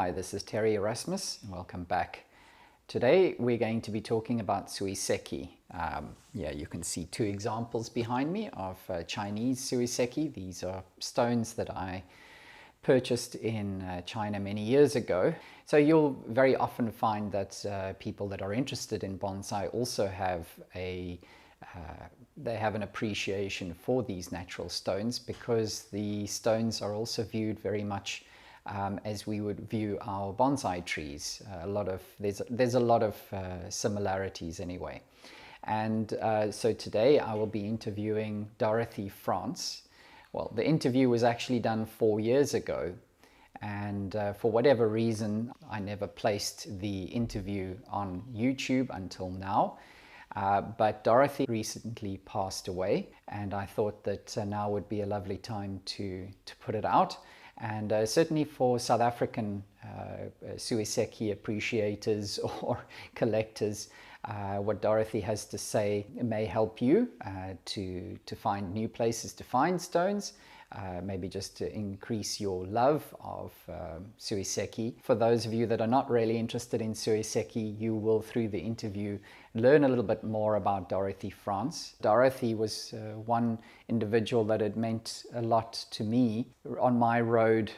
Hi, this is Terry Erasmus, and welcome back. Today we're going to be talking about Suiseki. You can see two examples behind me of Chinese Suiseki. These are stones that I purchased in China many years ago. So you'll very often find that people that are interested in bonsai also have they have an appreciation for these natural stones, because the stones are also viewed very much as we would view our bonsai trees. There's a lot of similarities anyway. And so today I will be interviewing Dorothy Franz. Well, the interview was actually done 4 years ago, and for whatever reason I never placed the interview on YouTube until now. But Dorothy recently passed away, and I thought that now would be a lovely time to put it out. And certainly for South African Suiseki appreciators or collectors, what Dorothy has to say may help you to find new places to find stones, maybe just to increase your love of Suiseki. For those of you that are not really interested in Suiseki, you will, through the interview, learn a little bit more about Dorothy Franz. Dorothy was one individual that had meant a lot to me on my road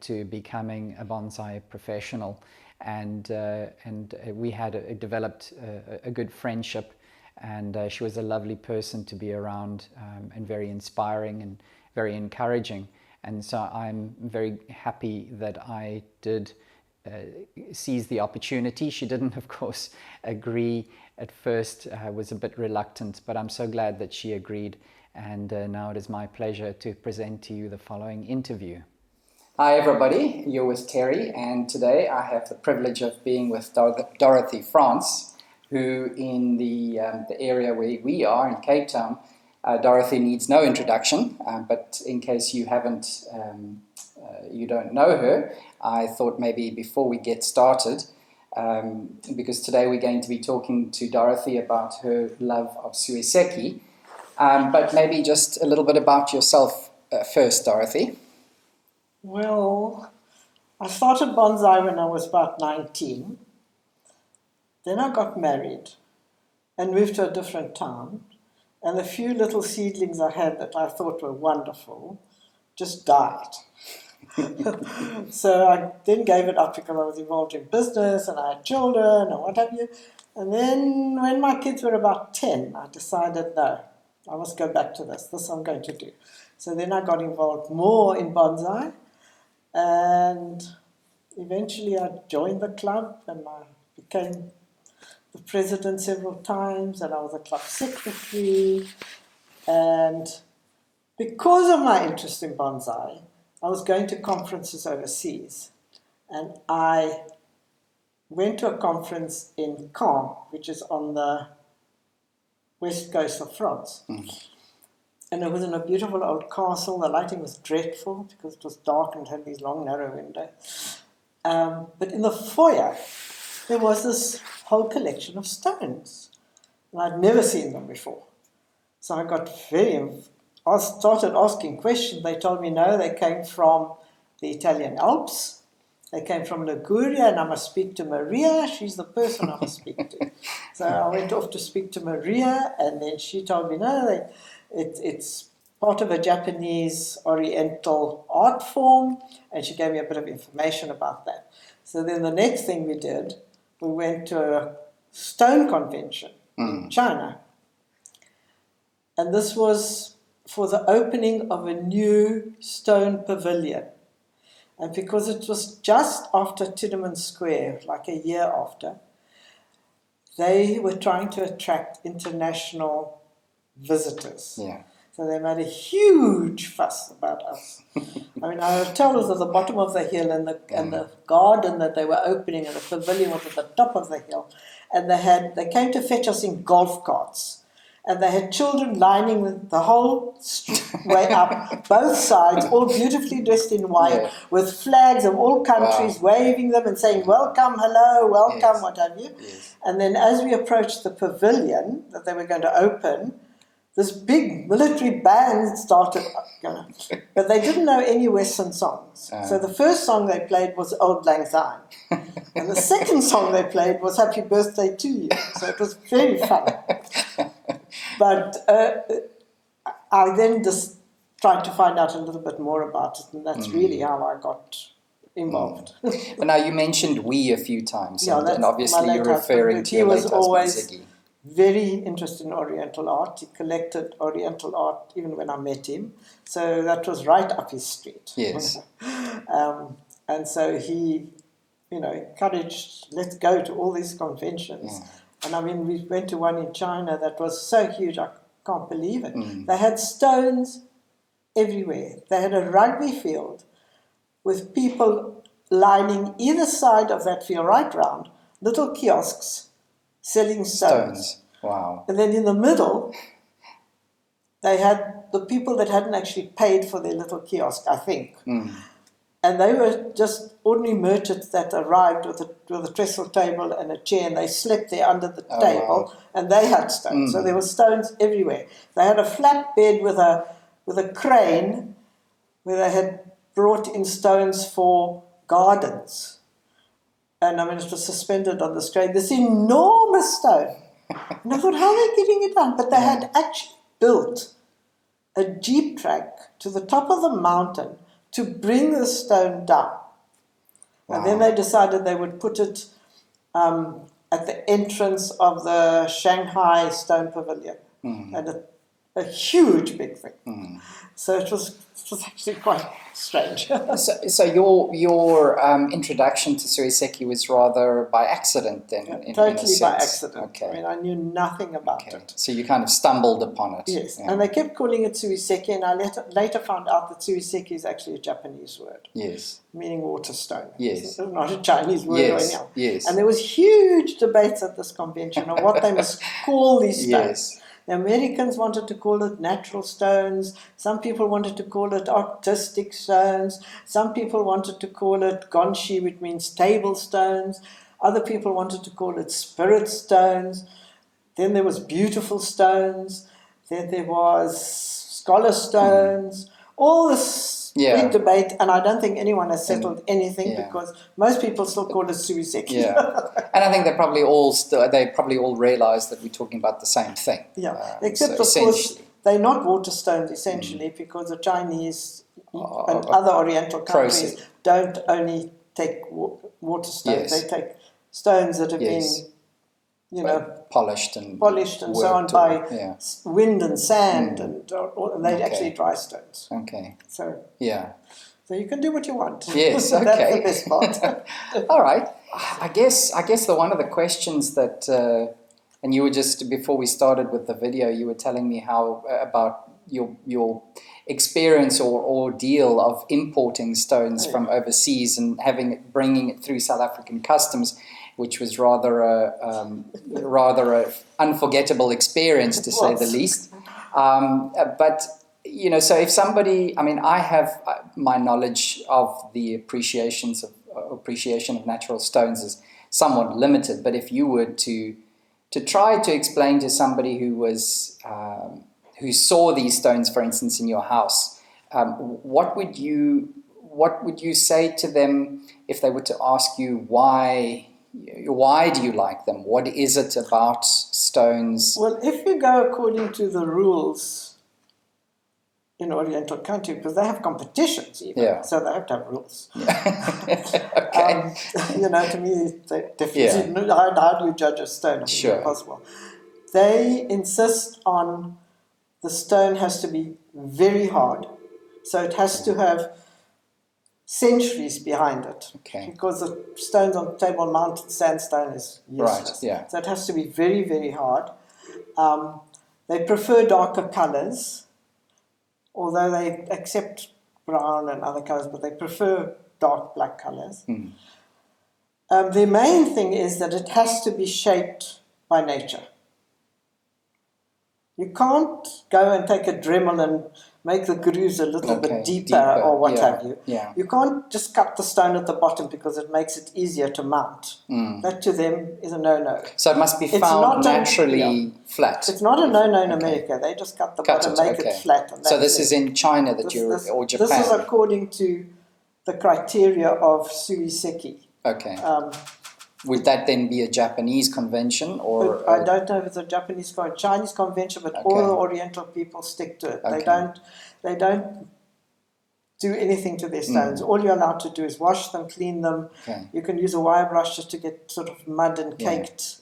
to becoming a bonsai professional, and we had developed a good friendship, and she was a lovely person to be around, and very inspiring and very encouraging. And so I'm very happy that I did seize the opportunity. She didn't, of course, agree at first, was a bit reluctant, but I'm so glad that she agreed. And now it is my pleasure to present to you the following interview. Hi everybody, you're with Terry, and today I have the privilege of being with Dorothy Franz, who in the area where we are in Cape Town, Dorothy needs no introduction, but in case you don't know her, I thought maybe before we get started, because today we're going to be talking to Dorothy about her love of Suiseki, but maybe just a little bit about yourself first, Dorothy. Well, I started bonsai when I was about 19. Then I got married and moved to a different town. And the few little seedlings I had that I thought were wonderful just died. So I then gave it up because I was involved in business and I had children and what have you. And then when my kids were about 10, I decided, no, I must go back to this. This I'm going to do. So then I got involved more in bonsai. And eventually I joined the club and I became the president several times, and I was a club secretary. And because of my interest in bonsai, I was going to conferences overseas. And I went to a conference in Caen, which is on the west coast of France. And it was in a beautiful old castle. The lighting was dreadful because it was dark and had these long, narrow windows. But in the foyer, there was this whole collection of stones. And I'd never seen them before. So I started asking questions. They told me, no, they came from the Italian Alps. They came from Liguria, and I must speak to Maria. She's the person I must speak to. So I went off to speak to Maria, and then she told me, no, it's part of a Japanese Oriental art form, and she gave me a bit of information about that. So then the next thing we did, we went to a stone convention in China. And this was for the opening of a new stone pavilion. And because it was just after Tiananmen Square, like a year after, they were trying to attract international visitors. Yeah. So they made a huge fuss about us. I mean, our hotel was at the bottom of the hill, and the garden that they were opening and the pavilion was at the top of the hill. And they came to fetch us in golf carts. And they had children lining the whole way up, both sides, all beautifully dressed in white, with flags of all countries, waving them and saying, welcome, hello, welcome, what have you. Yes. And then as we approached the pavilion that they were going to open, this big military band started, but they didn't know any Western songs. So the first song they played was Old Lang Syne. And the second song they played was Happy Birthday to You. So it was very fun. But I then just tried to find out a little bit more about it, and that's really how I got involved. But now you mentioned we a few times, Yeah, and obviously you're referring to he your was late husband, always Ziggy. very interested in Oriental art. He collected Oriental art even when I met him. So that was right up his street. Yes. And so he, encouraged, let's go to all these conventions. Yeah. And I mean, we went to one in China that was so huge, I can't believe it. They had stones everywhere. They had a rugby field with people lining either side of that field, right round, little kiosks selling stones. Wow. And then in the middle, they had the people that hadn't actually paid for their little kiosk, I think. And they were just ordinary merchants that arrived with a trestle table and a chair, and they slept there under the table, and they had stones. So there were stones everywhere. They had a flat bed with a crane where they had brought in stones for gardens. And I mean, it was suspended on this crane, this enormous stone. And I thought, how are they getting it done? But they had actually built a jeep track to the top of the mountain to bring the stone down. Wow. And then they decided they would put it at the entrance of the Shanghai Stone Pavilion. And a huge big thing. So it was actually quite strange. So your introduction to Suiseki was rather by accident then? Totally by accident. Okay. I mean, I knew nothing about it. So you kind of stumbled upon it. Yes, and they kept calling it Suiseki, and I later found out that Suiseki is actually a Japanese word. Yes. Meaning water stone. Yes. It's not a Chinese word or anything. Yes. And there was huge debates at this convention on what they must call these stones. Yes. The Americans wanted to call it natural stones. Some people wanted to call it artistic stones. Some people wanted to call it gonshi, which means table stones. Other people wanted to call it spirit stones. Then there was beautiful stones. Then there was scholar stones. All this big debate, and I don't think anyone has settled anything because most people still call it Suiseki. Yeah, and I think they probably all realise that we're talking about the same thing. Yeah, except of course they're not water stones essentially because the Chinese and other Oriental countries don't only take water stones; they take stones that have been, polished and so on by wind and sand, and they're actually dry stones. Okay. So so you can do what you want. Yes. Okay. That's the best part. All right. I guess one of the questions that and you were just before we started with the video, you were telling me how about your experience or ordeal of importing stones from overseas and bringing it through South African customs, which was rather a unforgettable experience, to say the least. But so if somebody, I mean, I have my knowledge of the appreciation of natural stones is somewhat limited. But if you were to try to explain to somebody who saw these stones, for instance, in your house, what would you say to them if they were to ask you why do you like them? What is it about stones? Well, if you go according to the rules in Oriental country, because they have competitions even, so they have to have rules. Okay. To me, how do you judge a stone? I mean, it's impossible. They insist on the stone has to be very hard, so it has to have centuries behind it, because the stones on Table Mountain sandstone is useless. Right, so it has to be very, very hard. They prefer darker colors, although they accept brown and other colors, but they prefer dark black colors. The main thing is that it has to be shaped by nature. You can't go and take a Dremel and make the grooves a little bit deeper or what have you. Yeah. You can't just cut the stone at the bottom because it makes it easier to mount. That to them is a no-no. So it must be found naturally flat. It's not a no-no in America. They just cut the bottom, make it flat. And so this is in China or Japan? This is according to the criteria of Suiseki. Okay. Would that then be a Japanese convention, or I don't know if it's a Japanese or Chinese convention, but all the Oriental people stick to it. They don't do anything to their stones. All you're allowed to do is wash them, clean them. You can use a wire brush just to get sort of mud and caked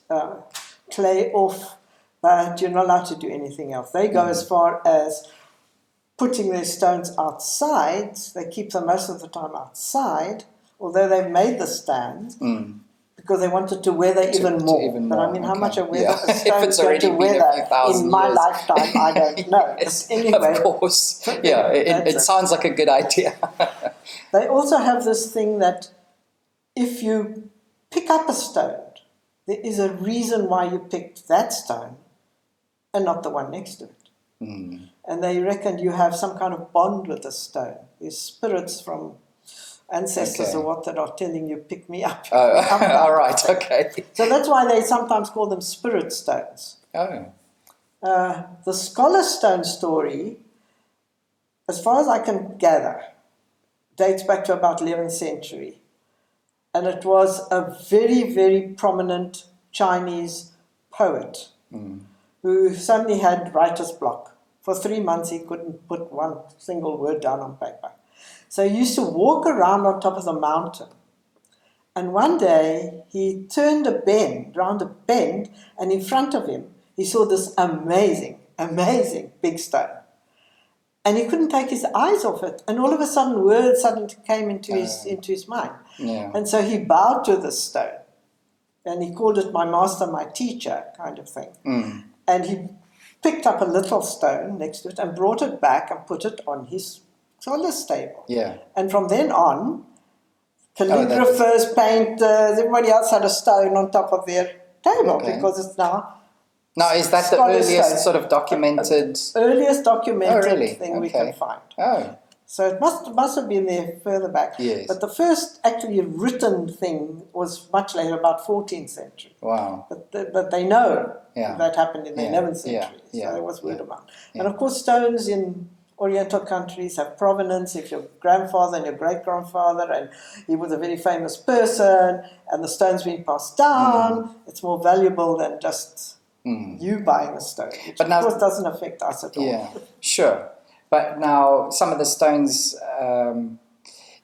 clay off, but you're not allowed to do anything else. They go as far as putting their stones outside. They keep them most of the time outside, although they've made the stands. Because they wanted to weather even more. But I mean, how much a stone is going to weather in my lifetime, I don't know. Yes, anyway, of course. Yeah, it sounds like a good idea. They also have this thing that if you pick up a stone, there is a reason why you picked that stone and not the one next to it. And they reckon you have some kind of bond with the stone. There's spirits from ancestors or what that are telling you, pick me up. All right, okay. So that's why they sometimes call them spirit stones. The Scholarstone Story, as far as I can gather, dates back to about 11th century. And it was a very, very prominent Chinese poet who suddenly had writer's block. For 3 months he couldn't put one single word down on paper. So he used to walk around on top of the mountain. And one day he turned round a bend, and in front of him he saw this amazing, amazing big stone. And he couldn't take his eyes off it. And all of a sudden words came into his mind. And so he bowed to this stone. And he called it my master, my teacher kind of thing. And he picked up a little stone next to it and brought it back and put it on his solace table. And from then on, calligraphers, painters, everybody else had a stone on top of their table because it's now. Now, is that the earliest sort of documented? Earliest documented thing we can find. So it must have been there further back. But the first actually written thing was much later, about 14th century. Wow. But they know that happened in the 11th century. So it was word of mouth. And of course, stones in Oriental countries have provenance. If your grandfather and your great-grandfather, and he was a very famous person, and the stone's been passed down, it's more valuable than just you buying a stone, which of course doesn't affect us at all. Yeah, sure. But now some of the stones,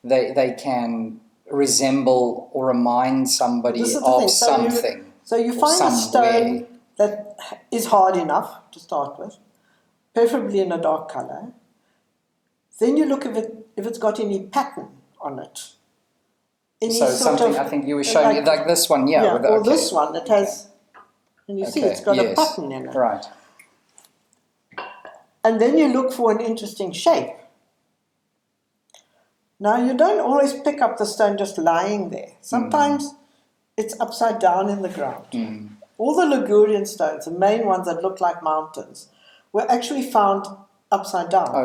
they can resemble or remind somebody of something. So you find a stone that is hard enough to start with, preferably in a dark color. Then you look if it's got any pattern on it. So something I think you were showing me, like this one, or this one that has, and you see it's got a pattern in it. Right. And then you look for an interesting shape. Now, you don't always pick up the stone just lying there. Sometimes it's upside down in the ground. All the Ligurian stones, the main ones that look like mountains, were actually found upside down.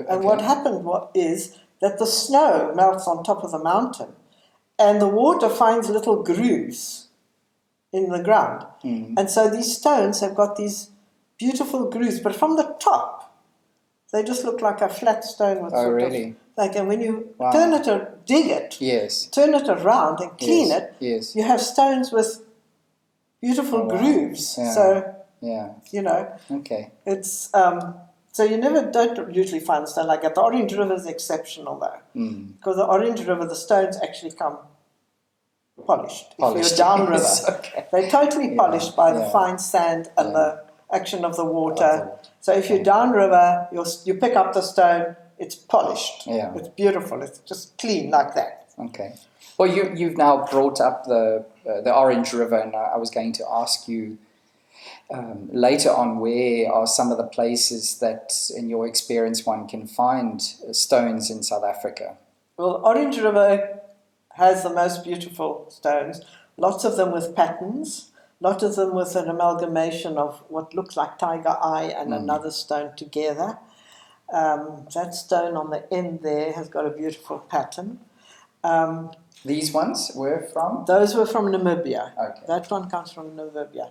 And what happened is that the snow melts on top of the mountain, and the water finds little grooves in the ground. And so these stones have got these beautiful grooves, but from the top, they just look like a flat stone with and when you turn it or dig it, turn it around and clean it, you have stones with beautiful grooves. So you know, it's so you don't usually find stone like that. The Orange River is exceptional though, because the Orange River, the stones actually come polished. If you're downriver, they're totally polished by the fine sand and the action of the water. So if you're downriver, you pick up the stone, it's polished. It's beautiful. It's just clean like that. Well, you've now brought up the Orange River, and I was going to ask you later on, where are some of the places that, in your experience, one can find stones in South Africa? Well, Orange River has the most beautiful stones, lots of them with patterns, lot of them with an amalgamation of what looks like tiger eye and another stone together. That stone on the end there has got a beautiful pattern. These ones were from? Those were from Namibia. Okay. That one comes from Namibia.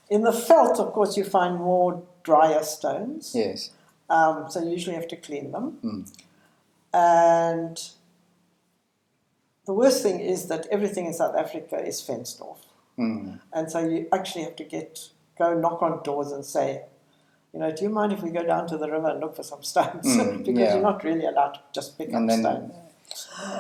In the veld, of course, you find more drier stones. Yes. So you usually have to clean them. And the worst thing is that everything in South Africa is fenced off. And so you actually have to go knock on doors and say, do you mind if we go down to the river and look for some stones? Because you're not really allowed to just pick up stones.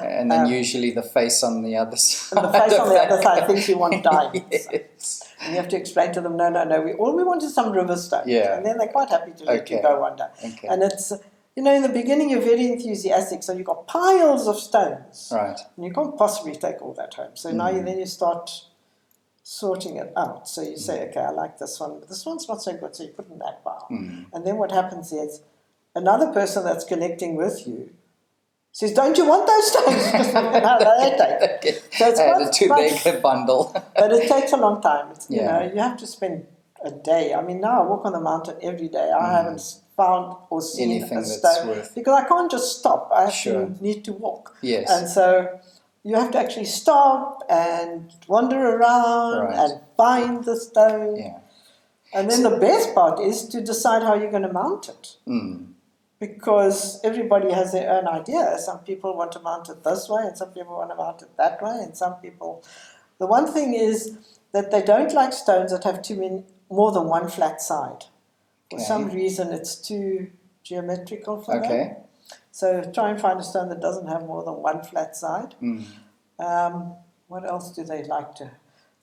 And then usually the face on the other side. And the face on the other side thinks you want diamonds. Yes. And you have to explain to them, no, all we want is some river stones. Yeah. And then they're quite happy to let you go one day. Okay. And it's, in the beginning you're very enthusiastic, so you've got piles of stones. Right. And you can't possibly take all that home. So now you start sorting it out. So you say, okay, I like this one, but this one's not so good, so you put it in that pile. And then what happens is another person that's collecting with you says, don't you want those stones? No, they take. So it's quite a bundle. But it takes a long time. You have to spend a day. I mean, now I walk on the mountain every day. I haven't found or seen anything a that's stone worth. Because I can't just stop. I actually need to walk. Yes. And so you have to actually stop and wander around and find the stone. Yeah. And then the best part is to decide how you're going to mount it. Because everybody has their own idea. Some people want to mount it this way, and some people want to mount it that way, and some people... The one thing is that they don't like stones that have more than one flat side. For some reason, it's too geometrical for them. So try and find a stone that doesn't have more than one flat side. What else do they like to...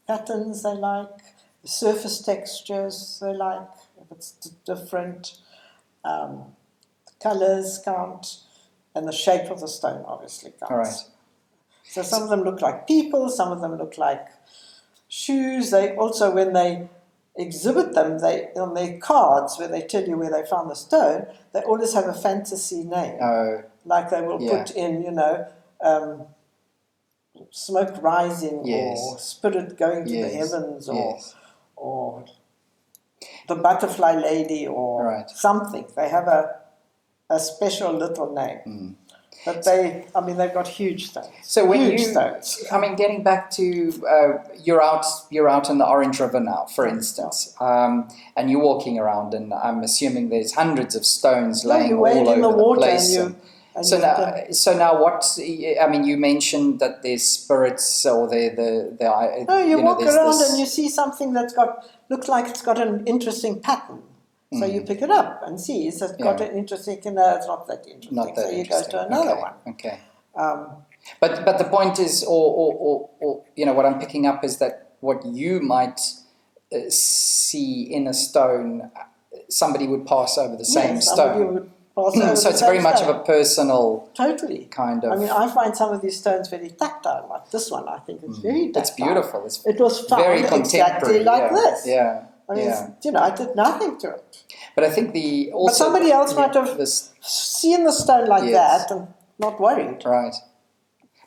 Patterns they like, the surface textures they like, if it's different... colours count, and the shape of the stone obviously counts. All right. So some of them look like people, some of them look like shoes. They also, when they exhibit them, on their cards where they tell you where they found the stone, they always have a fantasy name. Like they will put in, smoke rising or spirit going to the heavens or the butterfly lady or something. They have a special little name. But they've got huge stones. So when stones. Getting back to, you're out in the Orange River now, for instance, and you're walking around, and I'm assuming there's hundreds of stones laying all over the place. So now what, you mentioned that there's spirits or you walk around and you see something looks like it's got an interesting pattern. So you pick it up and see, is it got an interesting, no, it's not that interesting. So you go to another one. Okay. But the point is, or what I'm picking up is that what you might see in a stone, somebody would pass over the same stone. So it's very much of a personal kind of... I find some of these stones very tactile, like this one. I think it's very tactile. It's beautiful. It was found very exactly like this. Yeah. I did nothing to it. But I think but somebody else might have seen the stone like that and not worried. Right.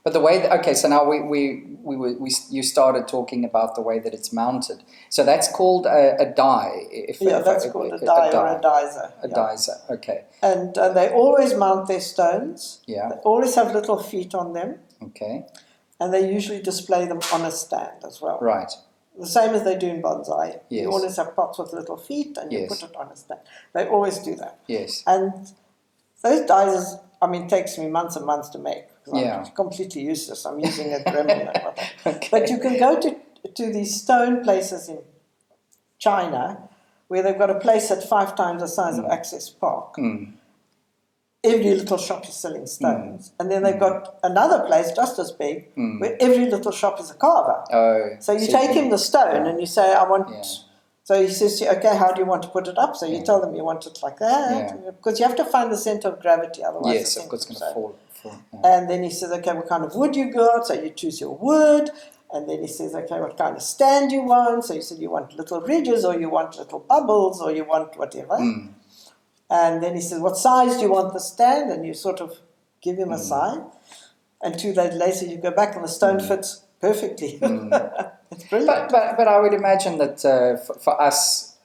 But the way so now you started talking about the way that it's mounted. So that's called a die. That's called a die or a dizer. A dizer, okay. And they always mount their stones. Yeah. They always have little feet on them. Okay. And they usually display them on a stand as well. Right. The same as they do in bonsai. Yes. You always have pots with little feet and you put it on a stand. They always do that. Yes. And those dizers, takes me months and months to make. I'm completely useless. I'm using a Dremel and whatever. But you can go to these stone places in China where they've got a place at 5 times the size of Access Park. Every little shop is selling stones. And then they've got another place just as big where every little shop is a carver. So you take him the stone and you say, I want... So he says to you, okay, how do you want to put it up? So you tell them you want it like that. Because you have to find the center of gravity, otherwise yes, of course it's going to fall. And then he says, okay, what kind of wood you got? So you choose your wood. And then he says, okay, what kind of stand you want? So you said you want little ridges or you want little bubbles or you want whatever. And then he says, what size do you want the stand? And you sort of give him a size. And 2 days later you go back and the stone fits perfectly. It's brilliant. But I would imagine that for us,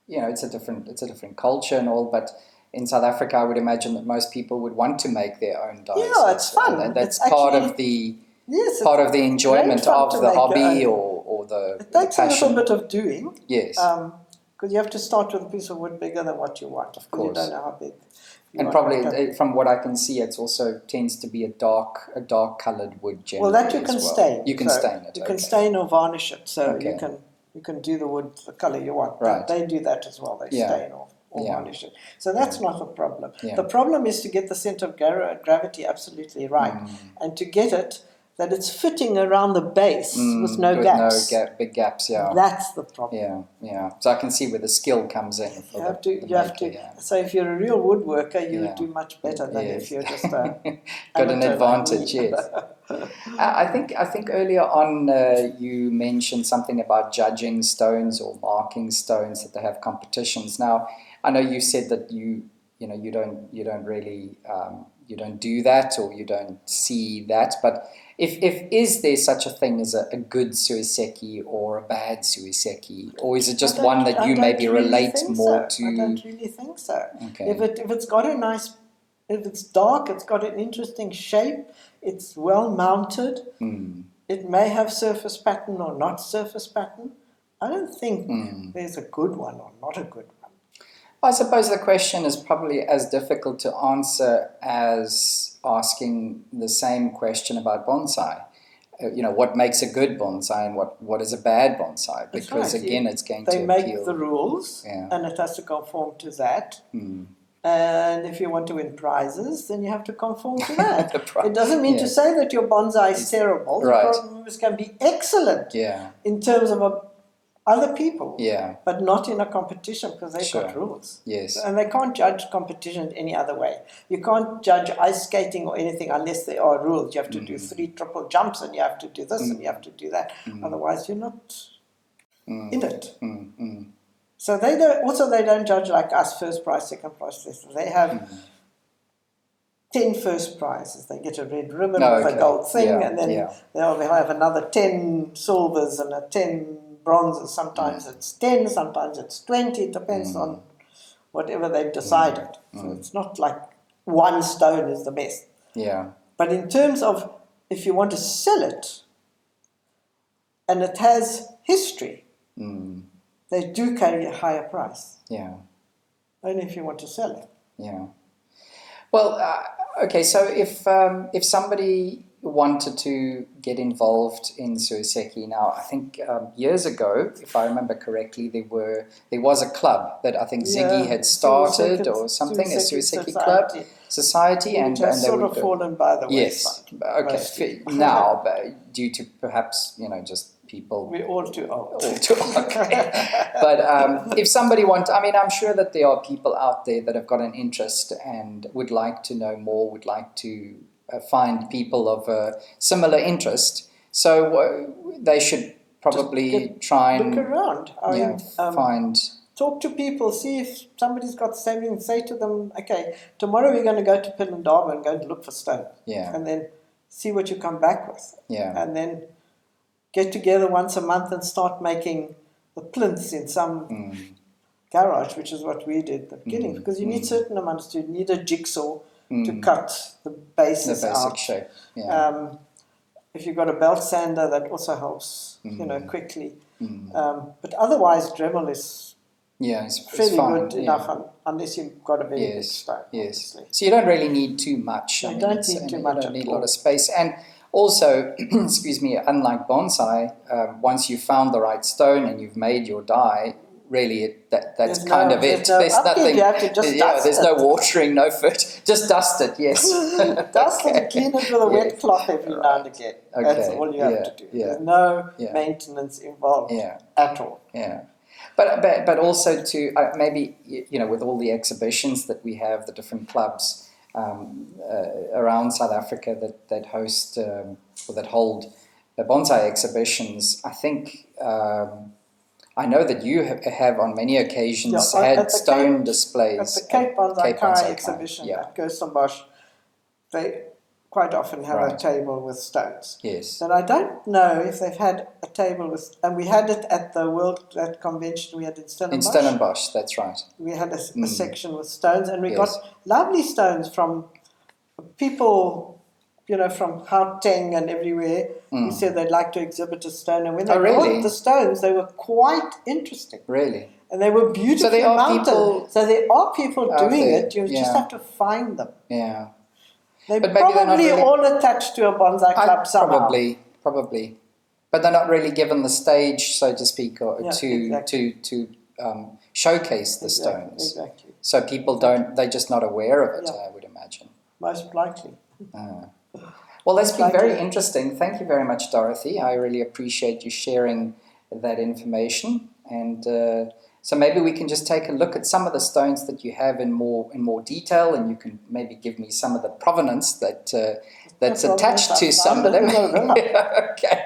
it's a different culture and all. But in South Africa, I would imagine that most people would want to make their own dyes. Yeah, it's fun. And that's it's part actually, of the yes, part of the enjoyment fun of to the make your hobby own. or the It takes passion. a little bit of doing. Yes. Because you have to start with a piece of wood bigger than what you want. Of course. You don't know how big. And probably from what I can see, it's also tends to be a dark coloured wood generally. Well, that you can stain. You can stain it. You can stain or varnish it, so Okay. you can do the wood the colour you want. Right. They do that as well. They stain or varnish it. So that's not a problem. Yeah. The problem is to get the centre of gravity absolutely right, and to get it that it's fitting around the base with no gaps. No big gaps. Yeah. That's the problem. Yeah. So I can see where the skill comes in. You have to. Yeah. So if you're a real woodworker, you do much better than if you're just a got an advantage. Yes. I think earlier on you mentioned something about judging stones or marking stones, that they have competitions. Now I know you said that you don't really you don't do that, or you don't see that, but if is there such a thing as a good Suiseki or a bad Suiseki, or is it just one that you maybe relate more to? I don't really think so. Okay. If it's got a nice, if it's dark, it's got an interesting shape, it's well mounted, it may have surface pattern or not surface pattern. I don't think there's a good one or not a good one. I suppose the question is probably as difficult to answer as asking the same question about bonsai. What makes a good bonsai and what is a bad bonsai? Because again, it's going to appeal. They make the rules, and it has to conform to that. And if you want to win prizes, then you have to conform to that. It doesn't mean to say that your bonsai is terrible. Right. The problems can be excellent in terms of other people, but not in a competition, because they've got rules. Yes. And they can't judge competition any other way. You can't judge ice skating or anything unless there are rules. You have to do 3 triple jumps, and you have to do this, and you have to do that. Otherwise, you're not in it. So they don't judge like us, first prize, second prize. They have 10 first prizes. They get a red ribbon with a gold thing, and then they'll have another 10 silvers and a 10 bronzes. Sometimes it's 10, sometimes it's 20. It depends on whatever they've decided. So it's not like one stone is the best. Yeah. But in terms of if you want to sell it, and it has history, they do carry a higher price. Yeah. Only if you want to sell it. Yeah. Well, okay. So if somebody wanted to get involved in Suiseki, now I think years ago, if I remember correctly, there was a club that I think Ziggy had started or something, a Suiseki club society, and has they sort of fallen by the wayside. Yes. Okay. Now, due to perhaps just people. We're all too old. Okay. But if somebody wants, I'm sure that there are people out there that have got an interest and would like to know more, would like to find people of a similar interest. So they should probably try and look around. Find. Talk to people, see if somebody's got something, say to them, okay, tomorrow we're going to go to Pilindaba and go and look for stone. Yeah. And then see what you come back with. Yeah. And then get together once a month and start making the plinths in some garage, which is what we did at the beginning, because you need certain amounts. You need a jigsaw to cut the bases out. The basic shape. Yeah. If you've got a belt sander, that also helps, quickly. But otherwise, Dremel is it's fairly fine, good enough, unless you've got a very big stone. Yes. So you don't really need too much. You don't need too much. You don't need a lot of space. And also, excuse me, unlike bonsai, once you've found the right stone and you've made your die, really that's kind of it. There's nothing. You have to just dust there's it. no watering, no foot. Just dust it. Yes. Dust it and clean it with a wet cloth every now and again. That's all you have to do. There's no maintenance involved at all. Yeah. But also to maybe with all the exhibitions that we have, the different clubs around South Africa that host or that hold bonsai exhibitions, I think. I know that you have on many occasions had stone displays. At the Cape Bonsai exhibition at Kirstenbosch, they quite often have a Right. table with stones. Yes. But I don't know if they've had a table with, and we had it at the that convention we had in In Stellenbosch. Stellenbosch, that's right. We had a section with stones, and we Yes. got lovely stones from people, from Gauteng and everywhere. Who said they'd like to exhibit a stone, and when they really? brought the stones, they were quite interesting. Really? And they were beautifully there are mounted. people So there are people out doing there, it. You just yeah. have to find them. Yeah. They're But maybe they're not probably really- all attached to a bonsai club somehow. Probably. But they're not really given the stage, so to speak, or Yeah, to exactly. showcase the stones. Exactly. So people they're just not aware of it, Yeah. I would imagine. Most likely. Well, that's been very Likely. interesting. Thank you very much, Dorothy. I really appreciate you sharing that information. And so maybe we can just take a look at some of the stones that you have in more detail, and you can maybe give me some of the provenance that's attached to some of them. Okay,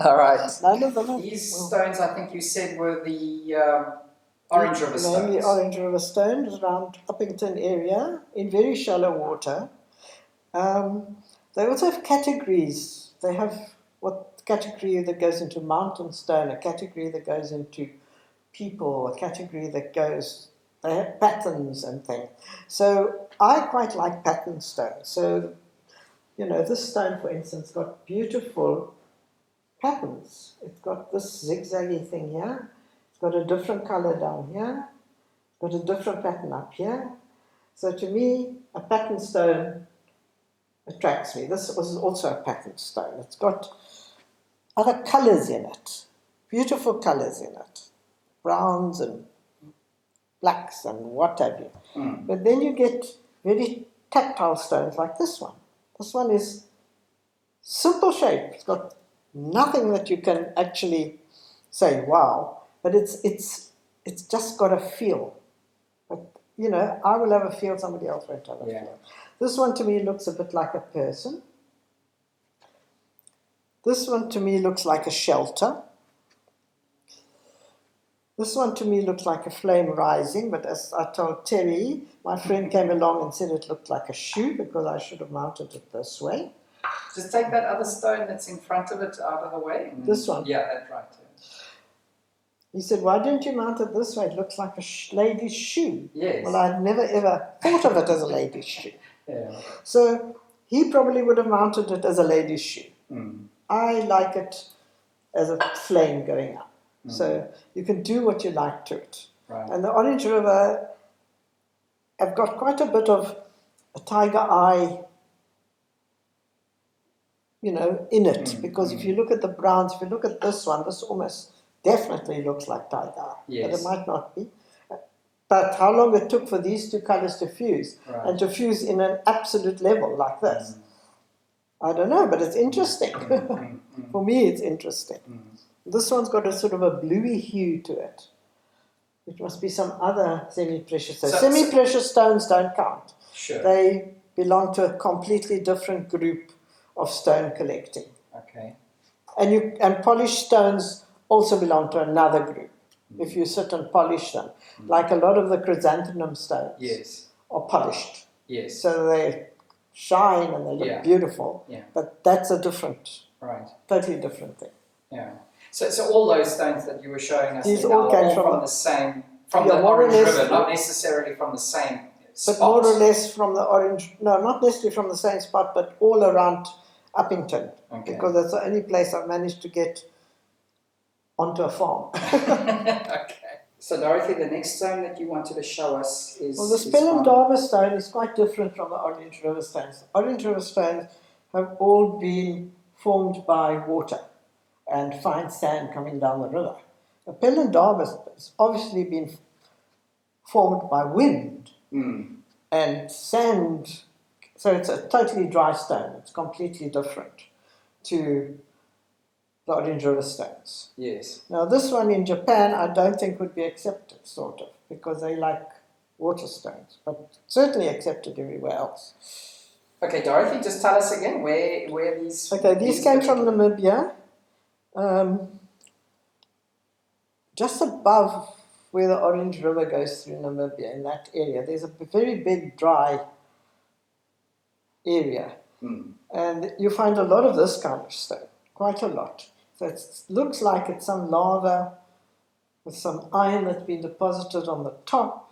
all right. None of them. These stones, I think you said, were the Orange River stones. Mainly Orange River stones around Uppington area in very shallow water. They also have categories. They have what category that goes into mountain stone, a category that goes into people, a category that goes, they have patterns and things. So I quite like pattern stones. So, this stone, for instance, got beautiful patterns. It's got this zigzaggy thing here. It's got a different color down here. It's got a different pattern up here. So to me, a pattern stone attracts me. This was also a pattern stone. It's got other colors in it, beautiful colors in it, browns and blacks and what have you. But then you get very tactile stones like this one. This one is simple shape. It's got nothing that you can actually say, wow, but it's just got a feel. But, I will have a feel, somebody else won't have a feel. This one to me looks a bit like a person. This one to me looks like a shelter. This one to me looks like a flame rising, but as I told Terry, my friend came along and said it looked like a shoe because I should have mounted it this way. Just take that other stone that's in front of it out of the way. This one? Yeah, that's right. He said, why didn't you mount it this way? It looks like a lady's shoe. Yes. Well, I'd never ever thought of it as a lady's shoe. Yeah. So he probably would have mounted it as a lady's shoe. I like it as a flame going up. So you can do what you like to it. Right. And the Orange River have got quite a bit of a tiger eye, in it. Because if you look at the browns, if you look at this one, this almost definitely looks like tiger eye. Yes. But it might not be. But how long it took for these two colors to fuse, and to fuse in an absolute level like this, I don't know, but it's interesting. For me, it's interesting. This one's got a sort of a bluey hue to it, which must be some other semi-precious stones. Semi-precious stones don't count. Sure. They belong to a completely different group of stone collecting. Okay. And polished stones also belong to another group. If you sit and polish them, like a lot of the chrysanthemum stones are polished. Yes. So they shine and they look beautiful. Yeah. But that's a different, totally different thing. Yeah. So all those stones that you were showing us, these all came from the same, from the more or Orange less, River, not necessarily from the same spot. But more or less from the Orange, no, not necessarily from the same spot, but all around Uppington. Okay. Because that's the only place I've managed to get onto a farm. Okay. So Dorothy, the next stone that you wanted to show us is... Well, the Spellendava stone is quite different from the Orange River stones. Orange River stones have all been formed by water and fine sand coming down the river. The Spellendava has obviously been formed by wind and sand, so it's a totally dry stone. It's completely different to the Orange River stones. Yes. Now this one in Japan I don't think would be accepted, sort of, because they like water stones, but certainly accepted everywhere else. Okay, Dorothy, just tell us again where these... Okay, these came from Namibia, just above where the Orange River goes through Namibia, in that area. There's a very big dry area. And you find a lot of this kind of stone, quite a lot. So it looks like it's some lava with some iron that's been deposited on the top.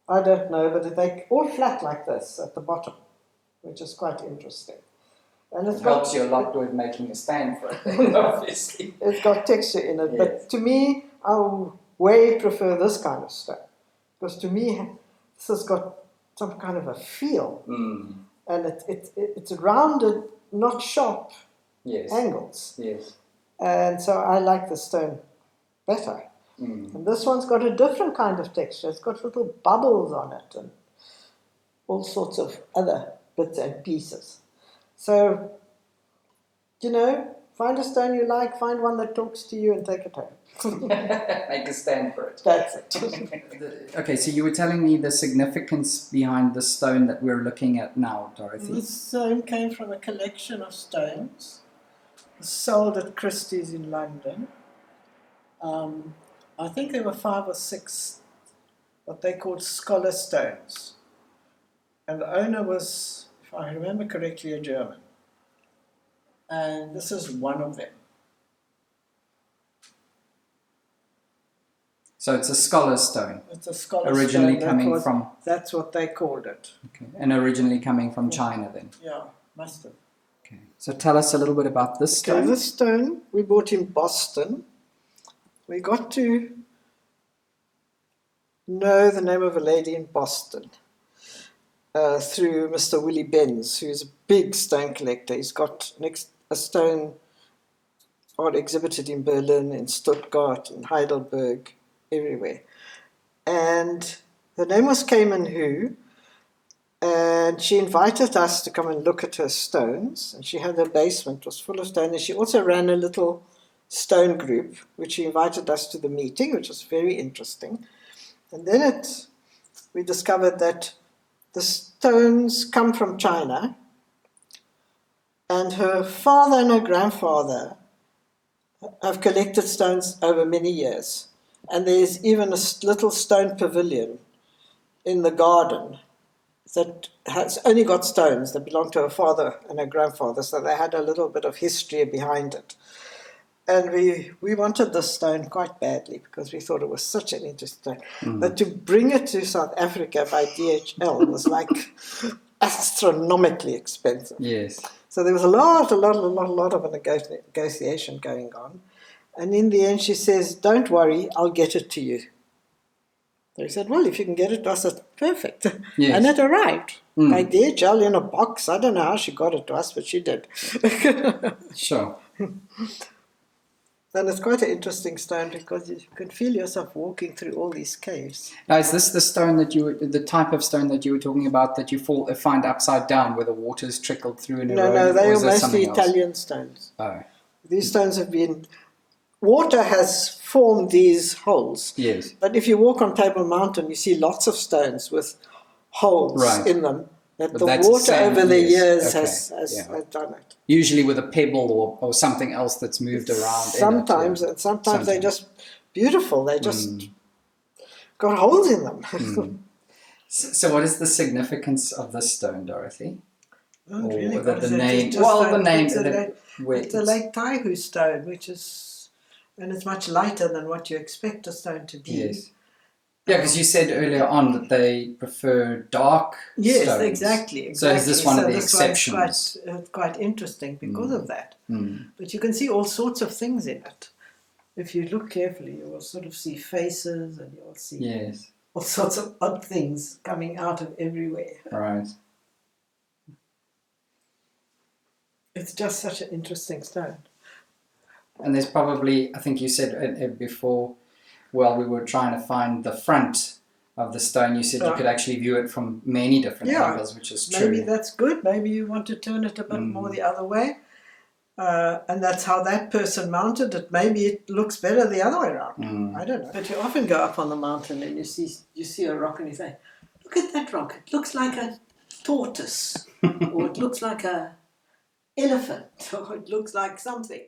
I don't know, but they're all flat like this at the bottom, which is quite interesting. And it helps you a lot with making a stand for it, obviously. It's got texture in it, yes. But to me, I way prefer this kind of stone. Because to me, this has got some kind of a feel. And it's rounded, not sharp angles. Yes. And so I like the stone better. And this one's got a different kind of texture. It's got little bubbles on it and all sorts of other bits and pieces. So, find a stone you like, find one that talks to you and take it home. Make a stand for it. That's it. Okay, so you were telling me the significance behind the stone that we're looking at now, Dorothy. This stone came from a collection of stones sold at Christie's in London. I think there were 5 or 6 what they called scholar stones. And the owner was, if I remember correctly, a German. And this is one of them. So it's a scholar stone. It's a scholar originally stone. Coming from. That's what they called it. Okay. And originally coming from China then. Yeah, must have. Okay. So tell us a little bit about this stone. Okay, this stone we bought in Boston. We got to know the name of a lady in Boston through Mr. Willie Benz, who's a big stone collector. He's got a stone exhibited in Berlin, in Stuttgart, in Heidelberg, everywhere. And her name was Cayman Hu, and she invited us to come and look at her stones. And she had her basement, was full of stone, and she also ran a little stone group, which she invited us to the meeting, which was very interesting. And then we discovered that the stones come from China, and her father and her grandfather have collected stones over many years. And there's even a little stone pavilion in the garden that has only got stones that belong to her father and her grandfather, so they had a little bit of history behind it. And we wanted this stone quite badly because we thought it was such an interesting stone. But to bring it to South Africa by DHL was like astronomically expensive. Yes. So there was a lot of a negotiation going on. And in the end she says, "Don't worry, I'll get it to you." So he said, "Well, if you can get it to us, that's perfect." Yes. And it arrived by DHL in a box. I don't know how she got it to us, but she did. Sure. And it's quite an interesting stone because you can feel yourself walking through all these caves. Now, is this the stone the type of stone that you were talking about that you find upside down where the water's trickled through in a row? No, they are mostly Italian stones. Oh. These stones have been... Water has formed these holes. Yes. But if you walk on Table Mountain, you see lots of stones with holes in them. That but the water over the years has done it. Usually with a pebble or something else that's moved around. Sometimes, and sometimes they're just beautiful. They just got holes in them. So what is the significance of this stone, Dorothy? Oh, really? The name. Well, the name. It's a Lake Taihu stone, which is, and it's much lighter than what you expect a stone to be. Yes. Yeah, because you said earlier on that they prefer dark stones. Yes, exactly. So is this one of the exceptions? It's quite interesting because of that. But you can see all sorts of things in it. If you look carefully, you will sort of see faces and you will see all sorts of odd things coming out of everywhere. Right. It's just such an interesting stone. And there's probably, I think you said before, while we were trying to find the front of the stone, you said you could actually view it from many different angles, which is true. Maybe that's good. Maybe you want to turn it a bit more the other way. And that's how that person mounted it. Maybe it looks better the other way around. I don't know. But you often go up on the mountain and you see a rock and you say, "Look at that rock. It looks like a tortoise." Or it looks like a elephant. Or it looks like something.